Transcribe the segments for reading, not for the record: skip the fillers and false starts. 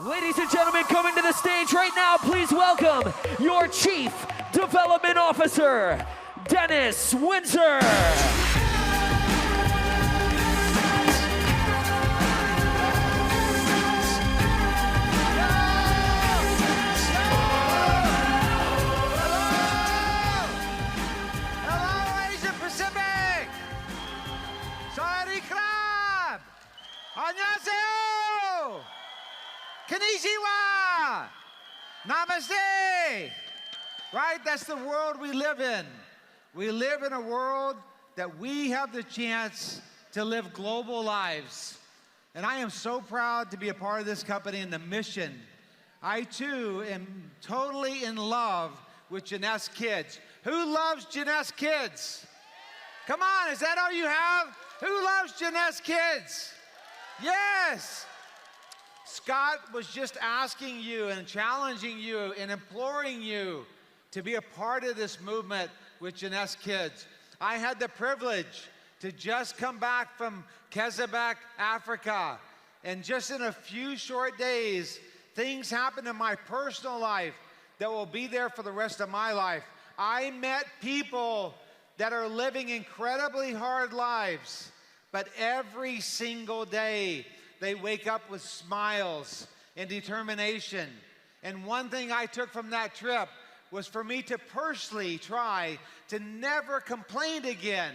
Ladies and gentlemen, coming to the stage right now, please welcome your Chief Development Officer, Dennis Windsor. 안녕하세요. Konnichiwa. Namaste. Right? That's the world we live in. We live in a world that we have the chance to live global lives. And I am so proud to be a part of this company and the mission. I too am totally in love with Jeunesse Kids. Who loves Jeunesse Kids? Come on, is that all you have? Who loves Jeunesse Kids? Yes. Scott was just asking you and challenging you and imploring you to be a part of this movement with Jeunesse Kids. I had the privilege to just come back from Quebec, Africa, and just in a few short days, things happened in my personal life that will be there for the rest of my life. I met people that are living incredibly hard lives, but every single day, they wake up with smiles and determination. And one thing I took from that trip was for me to personally try to never complain again.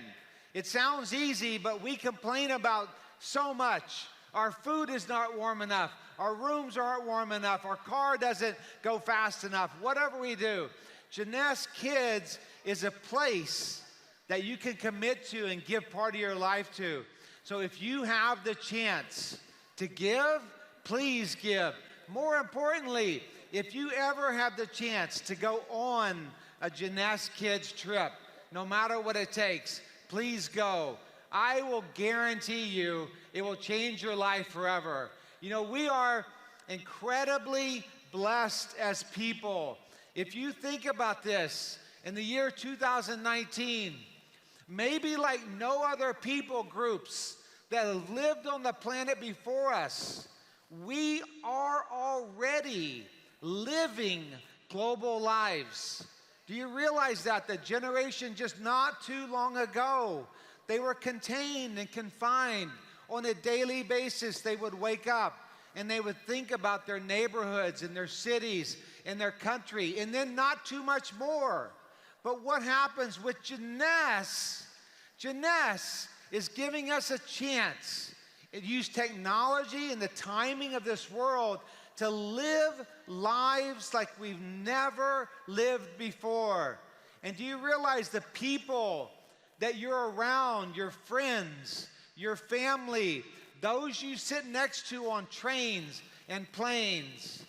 It sounds easy, but we complain about so much. Our food is not warm enough. Our rooms aren't warm enough. Our car doesn't go fast enough. Whatever we do, Jeunesse Kids is a place that you can commit to and give part of your life to. So if you have the chance to give, please give. More importantly, if you ever have the chance to go on a Jeunesse Kids trip, no matter what it takes, please go. I will guarantee you it will change your life forever. You know, we are incredibly blessed as people. If you think about this, in the year 2019, maybe like no other people groups that have lived on the planet before us, we are already living global lives. Do you realize that the generation just not too long ago, they were contained and confined. On a daily basis, they would wake up and they would think about their neighborhoods and their cities and their country, and then not too much more. But what happens with Jeunesse? Jeunesse is giving us a chance to use technology and the timing of this world to live lives like we've never lived before. And do you realize the people that you're around, your friends, your family, those you sit next to on trains and planes,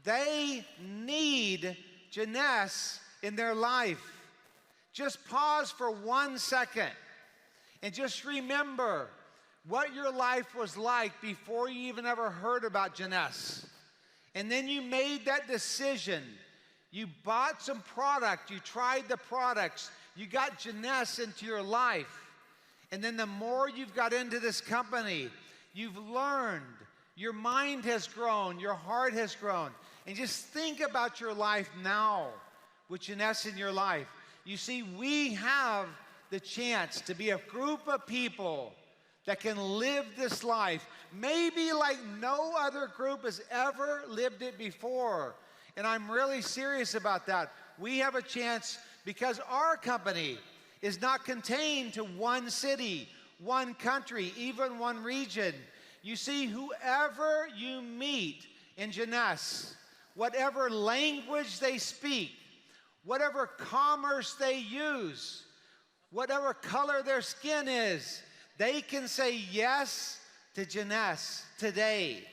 they need Jeunesse in their life. Just pause for 1 second and just remember what your life was like before you even ever heard about Jeunesse. And then you made that decision. You bought some product, you tried the products, you got Jeunesse into your life. And then the more you've got into this company, you've learned, your mind has grown, your heart has grown. And just think about your life now with Jeunesse in your life. You see, we have the chance to be a group of people that can live this life, maybe like no other group has ever lived it before. And I'm really serious about that. We have a chance because our company is not contained to one city, one country, even one region. You see, whoever you meet in Jeunesse, whatever language they speak, whatever commerce they use, whatever color their skin is, they can say yes to Jeunesse today.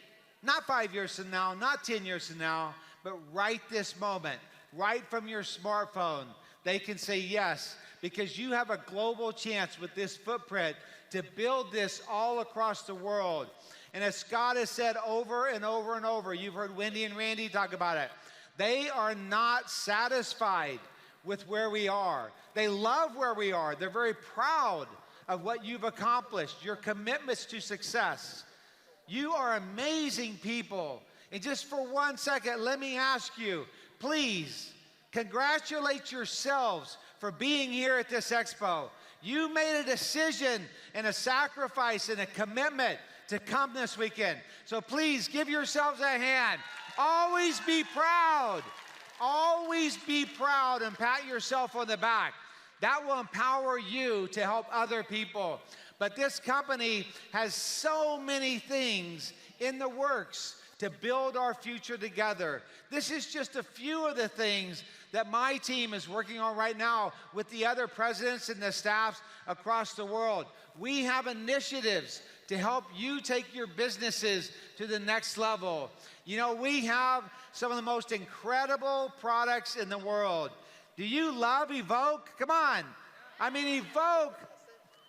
Not 5 years from now, not 10 years from now, but right this moment, right from your smartphone, they can say yes, because you have a global chance with this footprint to build this all across the world. And as Scott has said over and over and over, you've heard Wendy and Randy talk about it, they are not satisfied with where we are. They love where we are. They're very proud of what you've accomplished, your commitments to success. You are amazing people, And just for 1 second, let me ask you, please congratulate yourselves for being here at this expo. You made a decision and a sacrifice and a commitment to come this weekend. So please give yourselves a hand. Always be proud. Always be proud and pat yourself on the back. That will empower you to help other people. But this company has so many things in the works to build our future together. This is just a few of the things that my team is working on right now with the other presidents and the staffs across the world. We have initiatives to help you take your businesses to the next level. You know, we have some of the most incredible products in the world. Do you love Evoke? Come on. I mean,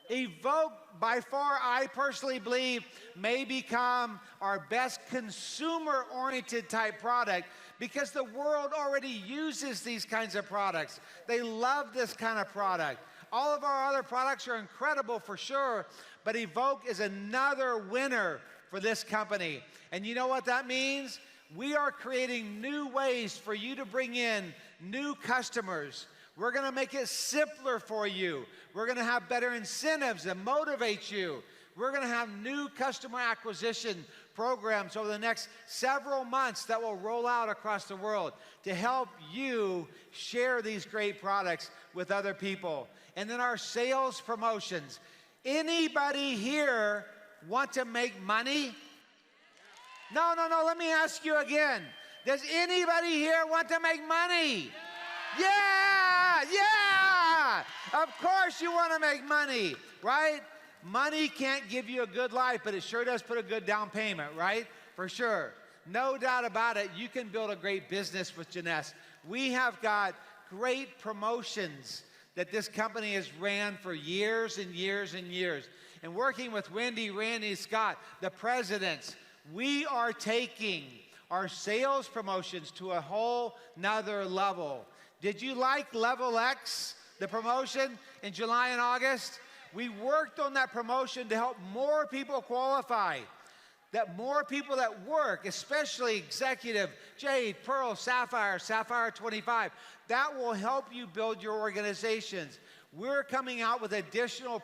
Evoke, by far, I personally believe, may become our best consumer-oriented type product because the world already uses these kinds of products. They love this kind of product. All of our other products are incredible for sure, but Evoke is another winner for this company. And you know what that means? We are creating new ways for you to bring in new customers. We're going to make it simpler for you. We're going to have better incentives that motivate you. We're going to have new customer acquisition programs over the next several months that will roll out across the world to help you share these great products with other people. And then our sales promotions. Anybody here want to make money? No, let me ask you again. Does anybody here want to make money? Yeah! Of course you want to make money, right? Money can't give you a good life, but it sure does put a good down payment, right? For sure. No doubt about it, you can build a great business with Janess. We have got great promotions that this company has ran for years and years and years. And working with Wendy, Randy, Scott, the presidents, we are taking our sales promotions to a whole nother level. Did you like Level X, the promotion in July and August? We worked on that promotion to help more people qualify, that more people that work, especially executive, Jade, Pearl, Sapphire, Sapphire 25, that will help you build your organizations. We're coming out with additional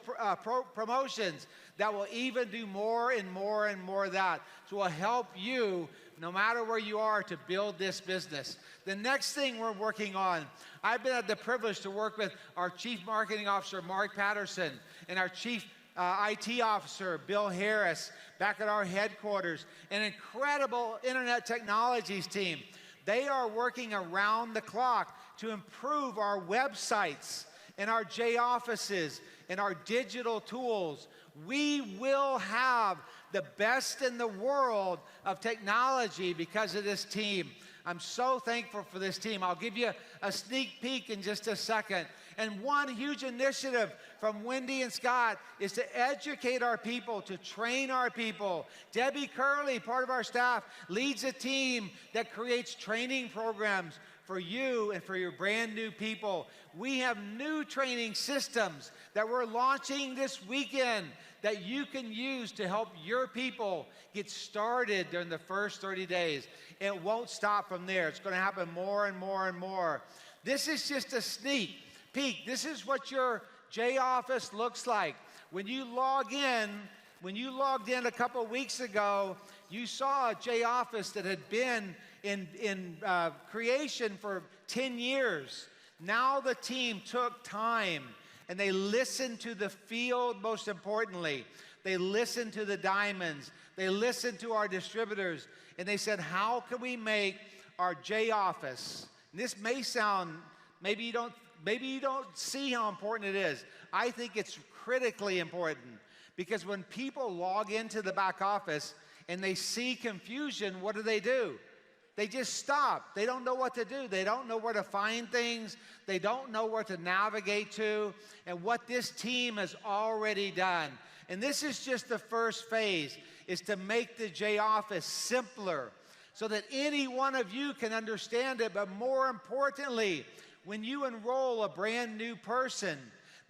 promotions that will even do more and more and more of that. So will help you, no matter where you are, to build this business. The next thing we're working on, I've been had the privilege to work with our Chief Marketing Officer, Mark Patterson, and our Chief IT Officer, Bill Harris, back at our headquarters, an incredible Internet Technologies team. They are working around the clock to improve our websites and our J offices and our digital tools. We will have the best in the world of technology because of this team. I'm so thankful for this team. I'll give you a sneak peek in just a second. And one huge initiative from Wendy and Scott is to educate our people, to train our people. Debbie Curley, part of our staff, leads a team that creates training programs for you and for your brand new people. We have new training systems that we're launching this weekend that you can use to help your people get started during the first 30 days. It won't stop from there. It's going to happen more and more and more. This is just a sneak peek. This is what your J office looks like. When you logged in a couple weeks ago, you saw a J office that had been in creation for 10 years. Now the team took time and they listened to the field, most importantly. They listened to the diamonds. They listened to our distributors. And they said, how can we make our J office? And this may sound, maybe you don't see how important it is. I think it's critically important because when people log into the back office and they see confusion, what do? They just stop. They don't know what to do. They don't know where to find things. They don't know where to navigate to. And what this team has already done, and this is just the first phase, is to make the J office simpler so that any one of you can understand it. But more importantly, when you enroll a brand new person,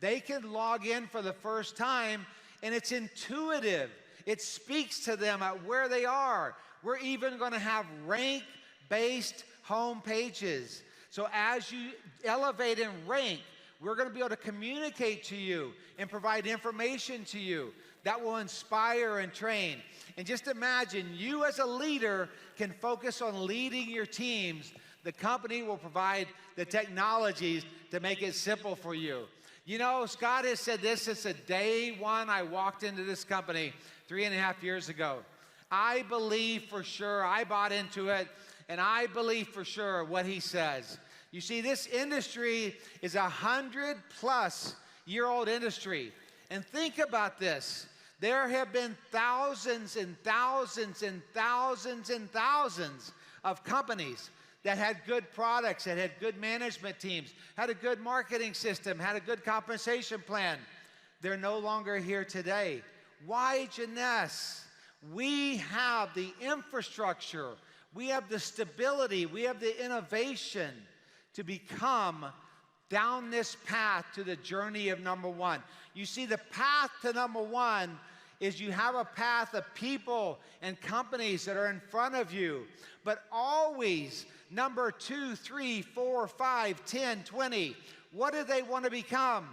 they can log in for the first time and it's intuitive. It speaks to them at where they are, We're even going to have rank-based home pages. So as you elevate in rank, we're going to be able to communicate to you and provide information to you that will inspire and train. And just imagine, you as a leader can focus on leading your teams. The company will provide the technologies to make it simple for you. You know, Scott has said this since the day one I walked into this company 3.5 years ago. I believe for sure, I bought into it, and I believe for sure what he says. You see, this industry is a 100-plus-year-old industry. And think about this. There have been thousands and thousands and thousands and thousands of companies that had good products, that had good management teams, had a good marketing system, had a good compensation plan. They're no longer here today. Why, Janess? We have the infrastructure, we have the stability, we have the innovation to become down this path to the journey of number one. You see, the path to number one is you have a path of people and companies that are in front of you, but always number 2, 3, 4, 5, 10, 20. What do they want to become?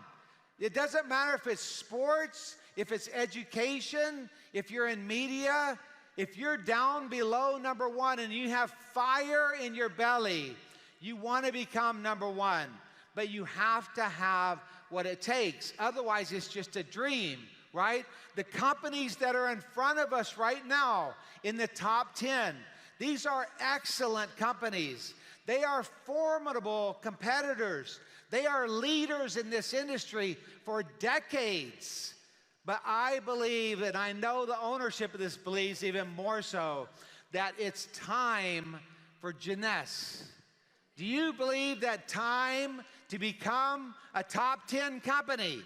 It doesn't matter if it's sports, if it's education, if you're in media, if you're down below number one and you have fire in your belly, you want to become number one, but you have to have what it takes. Otherwise, it's just a dream, right? The companies that are in front of us right now in the top 10, these are excellent companies. They are formidable competitors. They are leaders in this industry for decades. But I believe, and I know the ownership of this believes even more so, that it's time for Janess. Do you believe that time to become a top 10 company?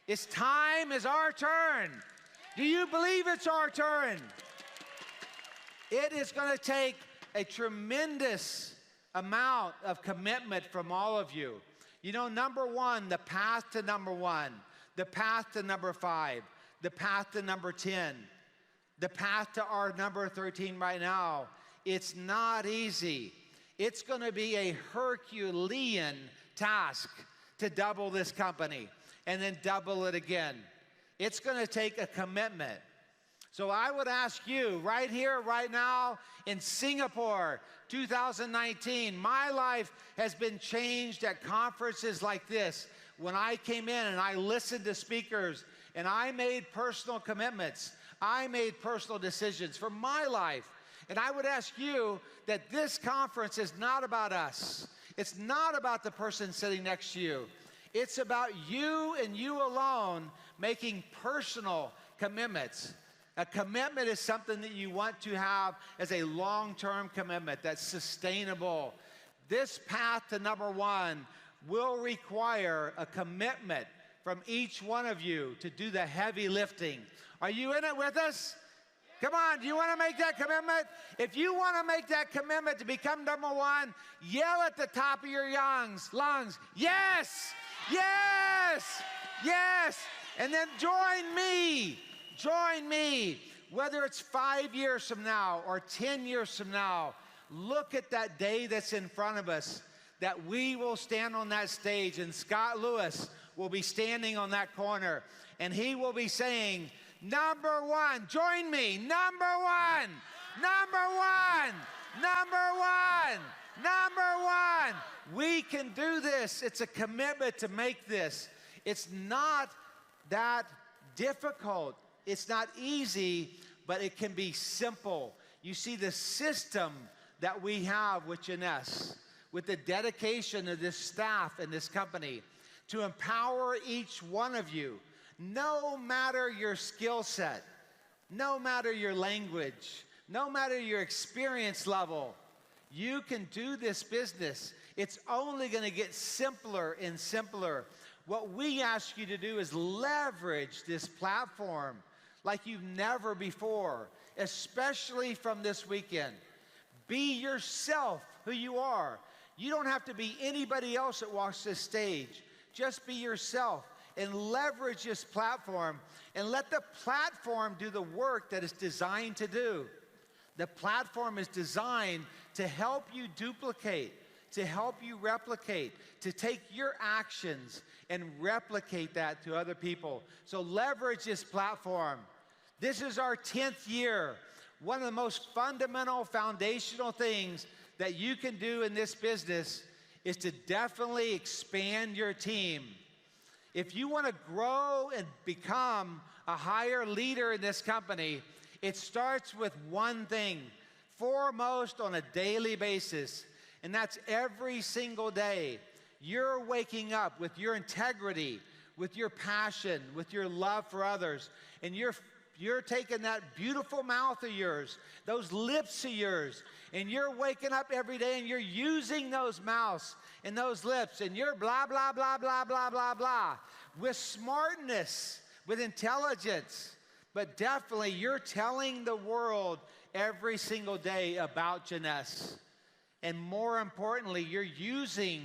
It's time is our turn. Do you believe it's our turn? It is going to take a tremendous amount of commitment from all of you. You know, number one, the path to number one, the path to number 5, the path to number 10, the path to our number 13 right now, it's not easy. It's going to be a Herculean task to double this company and then double it again. It's going to take a commitment. So I would ask you right here, right now in Singapore, 2019, my life has been changed at conferences like this. When I came in and I listened to speakers and I made personal commitments, I made personal decisions for my life. And I would ask you that this conference is not about us. It's not about the person sitting next to you. It's about you and you alone making personal commitments. A commitment is something that you want to have as a long-term commitment that's sustainable. This path to number one will require a commitment from each one of you to do the heavy lifting. Are you in it with us? Come on, do you want to make that commitment? If you want to make that commitment to become number one, yell at the top of your lungs, yes, yes, yes. And then join me, whether it's 5 years from now or 10 years from now. Look at that day that's in front of us, that we will stand on that stage and Scott Lewis will be standing on that corner and he will be saying, number one, join me, number one, number one, number one, number one. We can do this. It's a commitment to make this. It's not that difficult. It's not easy, but it can be simple. You see, the system that we have with Janess, with the dedication of this staff and this company to empower each one of you, no matter your skill set, no matter your language, no matter your experience level, you can do this business. It's only going to get simpler and simpler. What we ask you to do is leverage this platform like you've never before, especially from this weekend. Be yourself, who you are. You don't have to be anybody else that walks this stage. Just be yourself and leverage this platform and let the platform do the work that it's designed to do. The platform is designed to help you duplicate, to help you replicate, to take your actions and replicate that to other people. So leverage this platform. This is our 10th year. One of the most fundamental, foundational things that you can do in this business is to definitely expand your team. If you want to grow and become a higher leader in this company, it starts with one thing, foremost on a daily basis, and that's every single day. You're waking up with your integrity, with your passion, with your love for others, and you're taking that beautiful mouth of yours, those lips of yours, and you're waking up every day and you're using those mouths and those lips, and you're blah, blah, blah, blah, blah, blah, blah, with smartness, with intelligence. But definitely you're telling the world every single day about Janess. And more importantly, you're using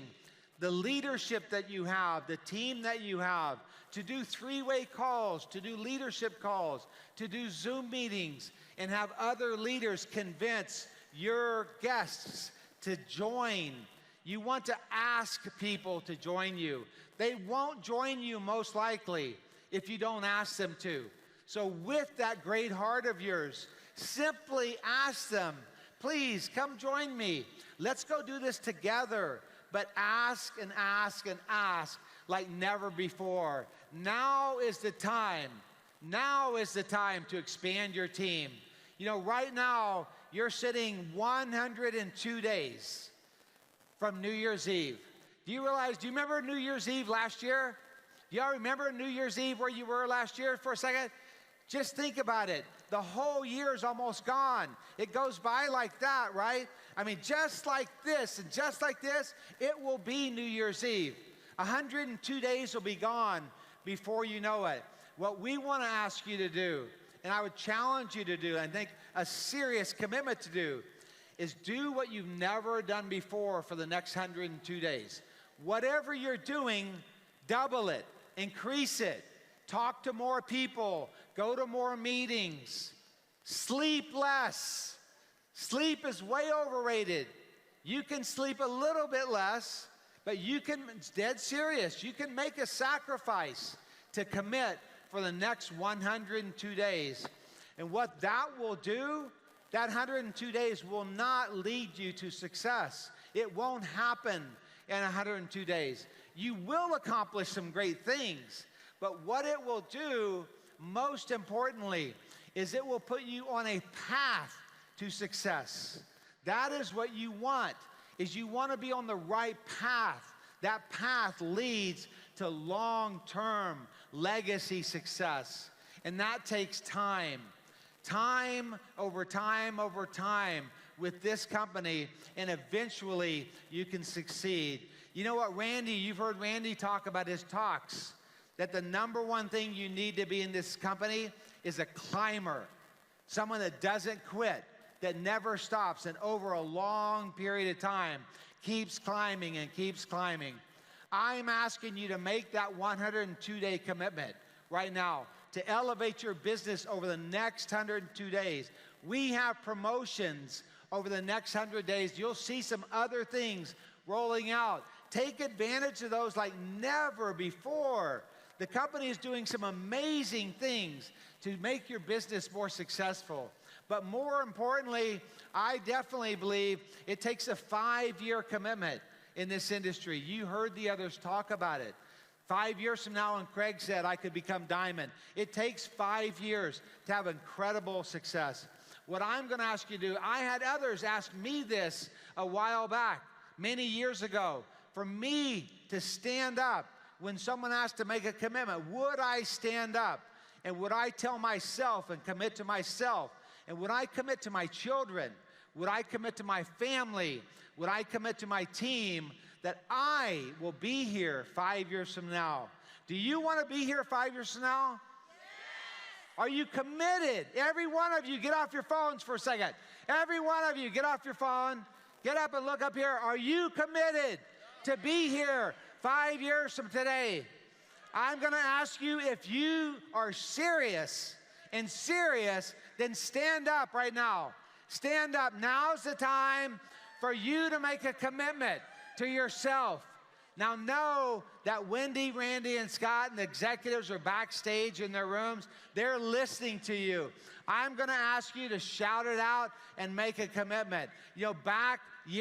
the leadership that you have, the team that you have, to do three-way calls, to do leadership calls, to do Zoom meetings, and have other leaders convince your guests to join. You want to ask people to join you. They won't join you most likely if you don't ask them to. So with that great heart of yours, simply ask them, please come join me. Let's go do this together. But ask and ask and ask like never before. Now is the time. Now is the time to expand your team. You know, right now, you're sitting 102 days from New Year's Eve. Do you remember New Year's Eve last year? Do y'all remember New Year's Eve where you were last year for a second? Just think about it. The whole year is almost gone. It goes by like that, right? I mean, just like this and just like this, it will be New Year's Eve. 102 days will be gone before you know it. What we want to ask you to do, and I would challenge you to do, and I think a serious commitment to do, is do what you've never done before for the next 102 days. Whatever you're doing, double it, increase it. Talk to more people, go to more meetings, sleep less. Sleep is way overrated. You can sleep a little bit less, but it's dead serious. You can make a sacrifice to commit for the next 102 days. And what that will do, that 102 days will not lead you to success. It won't happen in 102 days. You will accomplish some great things, but what it will do, most importantly, is it will put you on a path to success. That is what you want, is you want to be on the right path. That path leads to long-term legacy success, and that takes time. Time over time over time with this company, and eventually you can succeed. You know what, Randy, you've heard Randy talk about his talks, that the number one thing you need to be in this company is a climber, someone that doesn't quit, that never stops, and over a long period of time keeps climbing and keeps climbing. I'm asking you to make that 102-day commitment right now to elevate your business over the next 102 days. We have promotions over the next 100 days. You'll see some other things rolling out. Take advantage of those like never before. The company is doing some amazing things to make your business more successful. But more importantly, I definitely believe it takes a 5-year commitment in this industry. You heard the others talk about it. 5 years from now, and Craig said I could become diamond. It takes 5 years to have incredible success. What I'm going to ask you to do, I had others ask me this a while back, many years ago, for me to stand up when someone asked to make a commitment. Would I stand up? And would I tell myself and commit to myself? And would I commit to my children? Would I commit to my family? Would I commit to my team that I will be here 5 years from now? Do you want to be here 5 years from now? Yes. Are you committed? Every one of you, get off your phones for a second. Every one of you, get off your phone. Get up and look up here. Are you committed to be here 5 years from today? I'm going to ask you, if you are serious, then stand up right now. Stand up. Now's the time for you to make a commitment to yourself. Now know that Wendy, Randy, and Scott and the executives are backstage in their rooms. They're listening to you. I'm going to ask you to shout it out and make a commitment. You know, back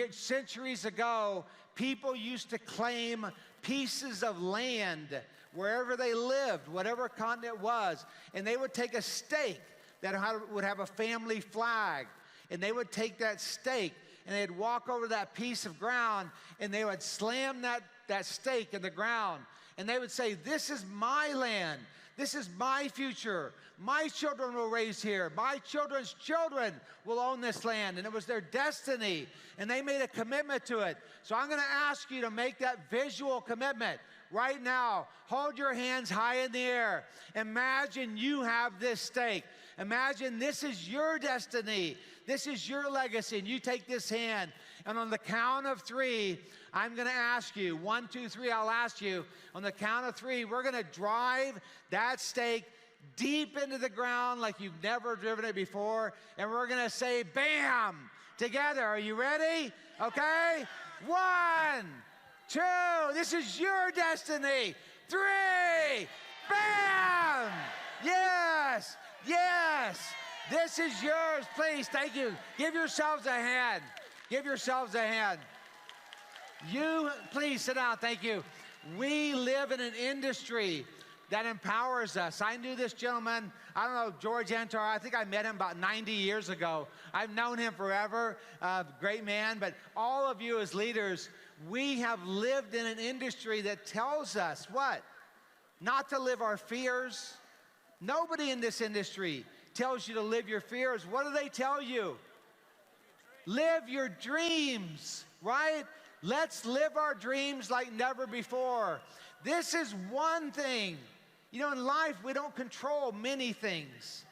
centuries ago, people used to claim pieces of land wherever they lived, whatever continent it was, and they would take a stake that would have a family flag, and they would take that stake and they'd walk over that piece of ground and they would slam that stake in the ground, and they would say, "This is my land. This is my future. My children will raise here. My children's children will own this land." And it was their destiny, and they made a commitment to it. So I'm going to ask you to make that visual commitment right now. Hold your hands high in the air. Imagine you have this stake. Imagine this is your destiny. This is your legacy. And you take this hand, and on the count of 3, I'm going to ask you. 1, 2, 3, I'll ask you. On the count of 3, we're going to drive that stake deep into the ground like you've never driven it before. And we're going to say, bam, together. Are you ready? Okay? 1, 2, this is your destiny. 3, bam! Yes, yes, this is yours. Please, thank you. Give yourselves a hand. Give yourselves a hand. You, please sit down, thank you. We live in an industry that empowers us. I knew this gentleman, I don't know, George Antar, I think I met him about 90 years ago. I've known him forever, great man, but all of you as leaders, we have lived in an industry that tells us what? Not to live our fears. Nobody in this industry tells you to live your fears. What do they tell you? Live your dreams, right? Let's live our dreams like never before. This is one thing. You know, in life, we don't control many things.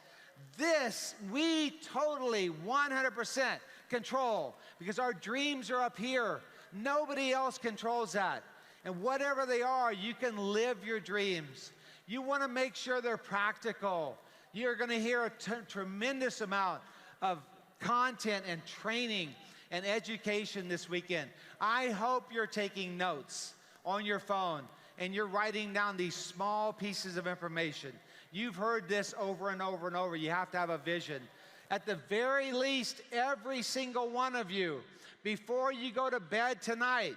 This, we totally, 100% control, because our dreams are up here. Nobody else controls that. And whatever they are, you can live your dreams. You want to make sure they're practical. You're going to hear a tremendous amount of content and training and education this weekend. I hope you're taking notes on your phone and you're writing down these small pieces of information. You've heard this over and over and over. You have to have a vision. At the very least, every single one of you, before you go to bed tonight,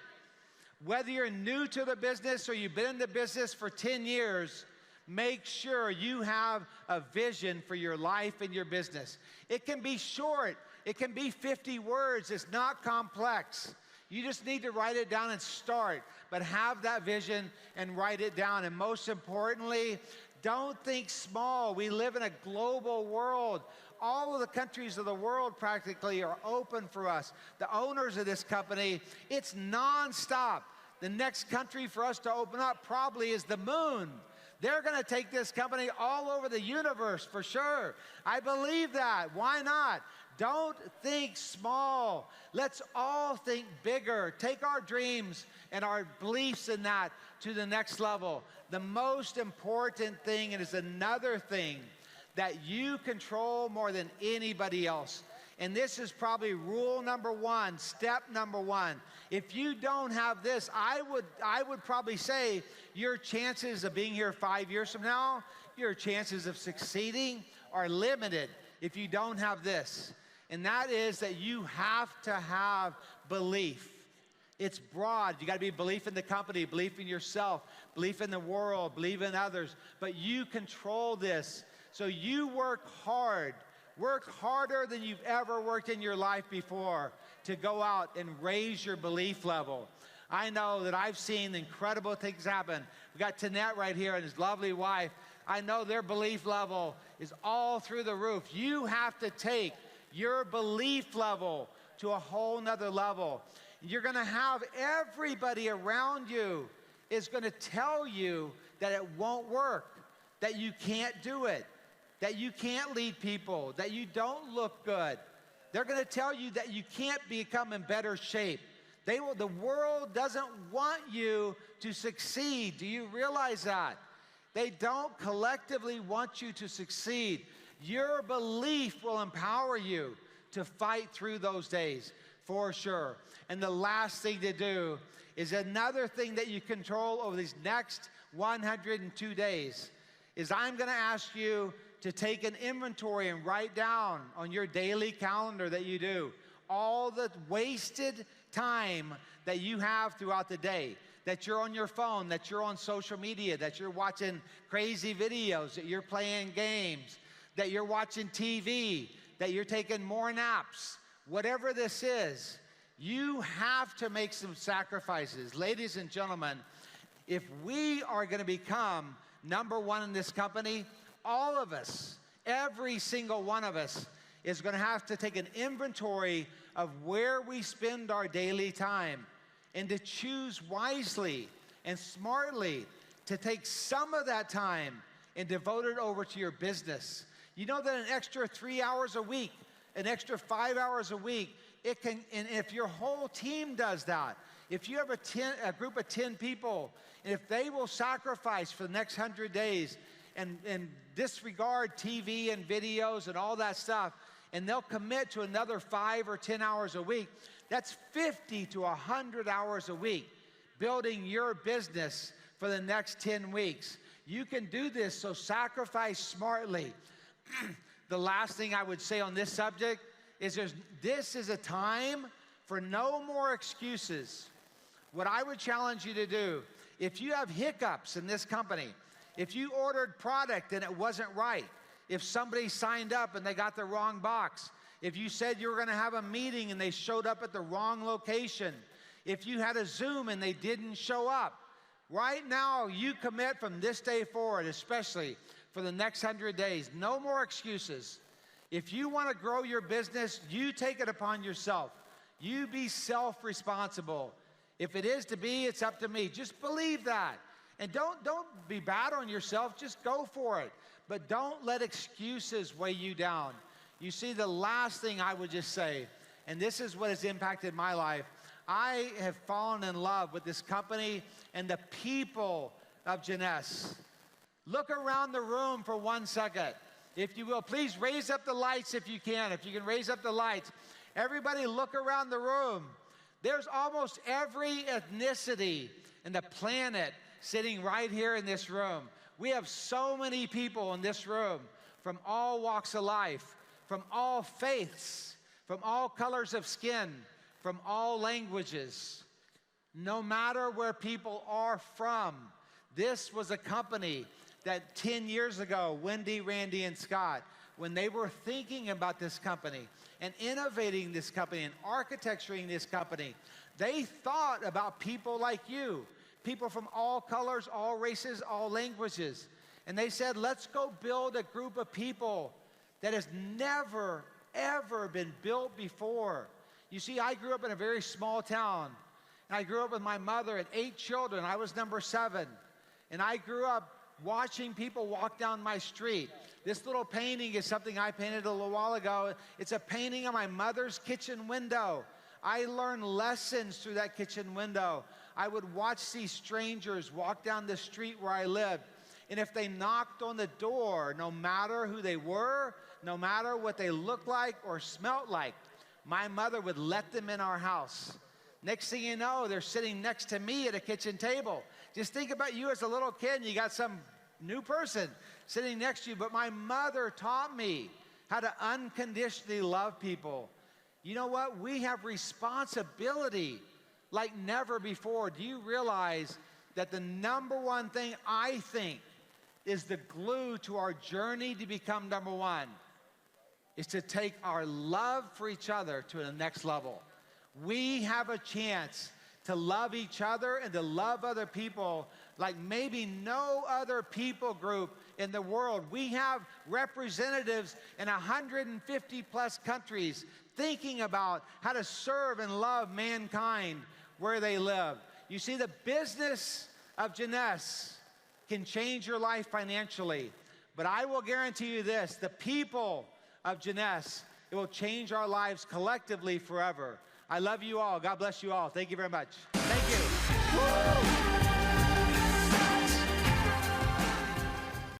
whether you're new to the business or you've been in the business for 10 years, make sure you have a vision for your life and your business. It can be short. It can be 50 words. It's not complex. You just need to write it down and start, but have that vision and write it down. And most importantly, don't think small. We live in a global world. All of the countries of the world practically are open for us. The owners of this company, it's nonstop. The next country for us to open up probably is the moon. They're going to take this company all over the universe for sure. I believe that. Why not? Don't think small. Let's all think bigger. Take our dreams and our beliefs in that to the next level. The most important thing, and is another thing that you control more than anybody else. And this is probably rule number 1, step number 1. If you don't have this, I would probably say your chances of being here 5 years from now, your chances of succeeding are limited if you don't have this. And that is that you have to have belief. It's broad. You got to be belief in the company, belief in yourself, belief in the world, believe in others. But you control this. So you work hard. Work harder than you've ever worked in your life before to go out and raise your belief level. I know that I've seen incredible things happen. We got Tanette right here and his lovely wife. I know their belief level is all through the roof. You have to take your belief level to a whole nother level. You're going to have everybody around you is going to tell you that it won't work, that you can't do it, that you can't lead people, that you don't look good. They're going to tell you that you can't become in better shape. The world doesn't want you to succeed. Do you realize that? They don't collectively want you to succeed. Your belief will empower you to fight through those days, for sure. And the last thing to do is another thing that you control over these next 102 days is I'm going to ask you to take an inventory and write down on your daily calendar that you do all the wasted time that you have throughout the day, that you're on your phone, that you're on social media, that you're watching crazy videos, that you're playing games, that you're watching TV, that you're taking more naps. Whatever this is, you have to make some sacrifices. Ladies and gentlemen, if we are going to become number one in this company, all of us, every single one of us, is going to have to take an inventory of where we spend our daily time and to choose wisely and smartly to take some of that time and devote it over to your business. You know that an extra 3 hours a week, an extra 5 hours a week, it can, and if your whole team does that, if you have a group of 10 people, and if they will sacrifice for the next 100 days and disregard TV and videos and all that stuff, and they'll commit to another 5 or 10 hours a week, that's 50 to 100 hours a week building your business for the next 10 weeks. You can do this, so sacrifice smartly. The last thing I would say on this subject is this is a time for no more excuses. What I would challenge you to do, if you have hiccups in this company, if you ordered product and it wasn't right, if somebody signed up and they got the wrong box, if you said you were going to have a meeting and they showed up at the wrong location, if you had a Zoom and they didn't show up, right now you commit from this day forward, especially for the next 100 days, no more excuses. If you want to grow your business, you take it upon yourself. You be self-responsible. If it is to be, it's up to me. Just believe that. And don't be bad on yourself. Just go for it. But don't let excuses weigh you down. You see, the last thing I would just say, and this is what has impacted my life, I have fallen in love with this company and the people of Jeunesse. Look around the room for 1 second. If you will, please raise up the lights if you can. If you can raise up the lights. Everybody look around the room. There's almost every ethnicity in the planet sitting right here in this room. We have so many people in this room from all walks of life, from all faiths, from all colors of skin, from all languages. No matter where people are from, this was a company that 10 years ago, Wendy, Randy, and Scott, when they were thinking about this company and innovating this company and architecturing this company, they thought about people like you, people from all colors, all races, all languages. And they said, let's go build a group of people that has never, ever been built before. You see, I grew up in a very small town. And I grew up with my mother and 8 children. I was number 7. And I grew up watching people walk down my street. This little painting is something I painted a little while ago. It's a painting of my mother's kitchen window. I learned lessons through that kitchen window. I would watch these strangers walk down the street where I lived. And if they knocked on the door, no matter who they were, no matter what they looked like or smelt like, my mother would let them in our house. Next thing you know, they're sitting next to me at a kitchen table. Just think about you as a little kid and you got some new person sitting next to you. But my mother taught me how to unconditionally love people. You know what? We have responsibility like never before. Do you realize that the number one thing I think is the glue to our journey to become number one is to take our love for each other to the next level. We have a chance to love each other and to love other people like maybe no other people group in the world. We have representatives in 150 plus countries thinking about how to serve and love mankind where they live. You see, the business of Jeunesse can change your life financially, but I will guarantee you this, the people of Jeunesse, it will change our lives collectively forever. I love you all. God bless you all. Thank you very much. Thank you. Woo!